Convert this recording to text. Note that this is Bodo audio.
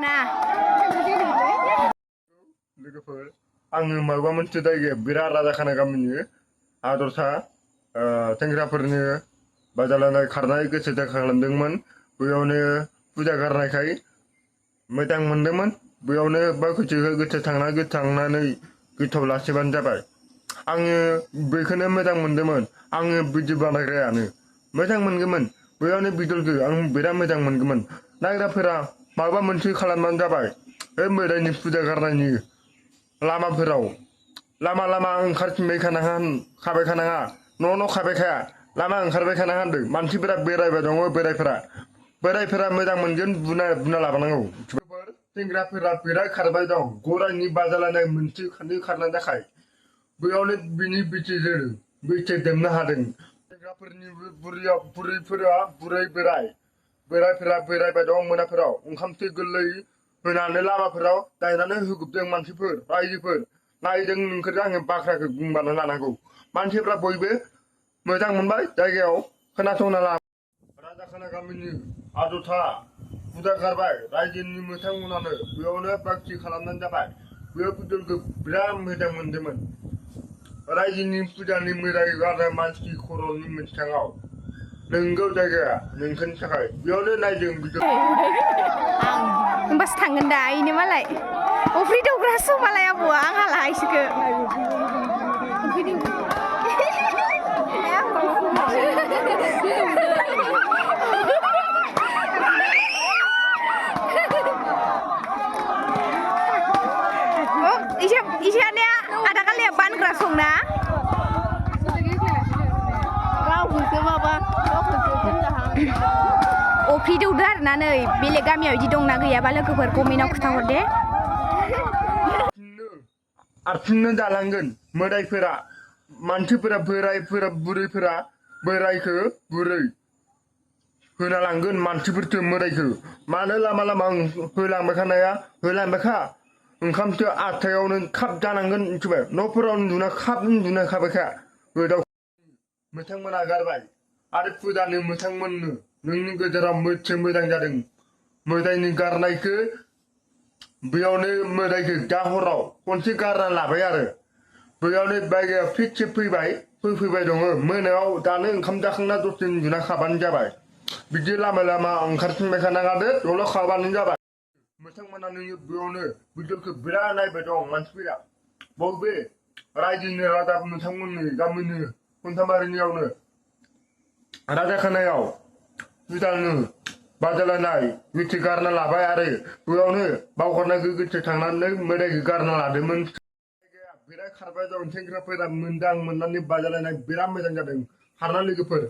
ना लोगोफोर आङो माबा मोनसे जायगायाव बिराद राजा खाना गामिनि आदरसा सेंग्राफोरनो बाजालायनाय खारनाय गोसो जाखा खालामदोंमोन बेयावनो फुजा गारनायखाय मोजां मोनदोंमोन बेयावनो गोसो थांनानै गोथाव लाखिबानो जाबाय आङो बेखौनो मोजां मोनदोंमोन आङो बिदि बानायग्रायानो मोजां मोनगौमोन बेयावनो बिदलखौ आं बिराद मोजां मोनगौमोन नायग्राफोरा माबा मोनसे खालामबानो जाबाय बे मोदायनि फुजा गारनायनि लामाफोराव लामा ओंखारफिनबाय खाबाय खानाङा न' खाबायखाया लामा ओंखारबाय खाना होनदों मानसिफोरा बेरायबाय दङ बोरायफोरा मोजां मोनगोन बुना लाबानांगौ सेंग्राफोरा बिराद खारबाय दं गरायनि बाजालायनाय मोनसे खारनाय थाखाय बेयावनो बिनि बैसो दोमनो हादों सेंग्राफोरनि बोरायफोरा बेरायबाय दं मोनाफोराव ओंखामसो गोरलै होनानै लामाफोराव गायनानै होजोबदों मानसिफोर रायजोफोर नायदों नोंसोर आङो बाख्राखौ बुंबानो लानांगौ मानसिफ्रा बयबो मोजां मोनबाय जायगायाव खोनासंना ला राजा खाना गामिनि आदरथा फुजा गारबाय रायजोनि मोथांमोनानो बेयावनो बाखि खालामनानै जाबाय बेयाव बिदलखौ बिराद मोजां मोनदोंमोन रायजोनि फुजानि मोजां गारनाय मानसि खर'नि मोनथाङाव नोंगौ जायगाया नोंसोरनि थाखाय बेयावनो नायदों बिदल होमबासो थांगोन दा इनो मालाय अफ्रि दौग्रासो मालाय आबौआ आंहाला इसोरखो इसानिया आदा कालिया बानग्रा संना अफ्रि दौदो आरोना नै बेलेग गामियाव बिदि दंना गैयाबा लोगोफोर कमेन्टआव खोन्थाहर दे आरफिननो जालांगोन मोदायफोरा मानसिफोरा बुरैफोरा बोरायखौ बुरै होना लांगोन मानसिफोरखौ मोदायखौ मानो लामा होलांबायखा ओंखामसो आथायावनो खाब जानांगोन मिथिबाय न'फोराव उन्दुना खाबायखा मोथांमोना गारबाय आरो फुजानो मोथांमोननो नोंनि गेजेराव मोजां जादों मोदायनि गारनायखौ बेयावनो मोदायखौ दा हराव खनसे गारना लाबाय आरो बेयावनो जायगायाव फिटसे फैबाय दङ मोनायाव दानो ओंखाम जाखांना दसे उन्दुना खाबानो जाबाय बिदि लामा ओंखारफिनबाय खानाङादो दल' खाबानो जाबाय मोथांमोना नोङो बेयावनो बिदलखौ बिराद नायबाय दं मानसिफोरा बयबो रायजोनि राजा मोथांमोननि गामिनि खन्थामारिनियावनो राजा खानायाव फुजानो बादायलायनाय गोथै गारना लाबाय आरो बेयावनो बावगारनायखौ गोथै थांनानै मोदायखौ गारना लादोंमोन बिराद खारबाय दं सेंग्राफोरा मोजां मोननानै बादायलायनाय बिराद मोजां जादों खारना लोगोफोर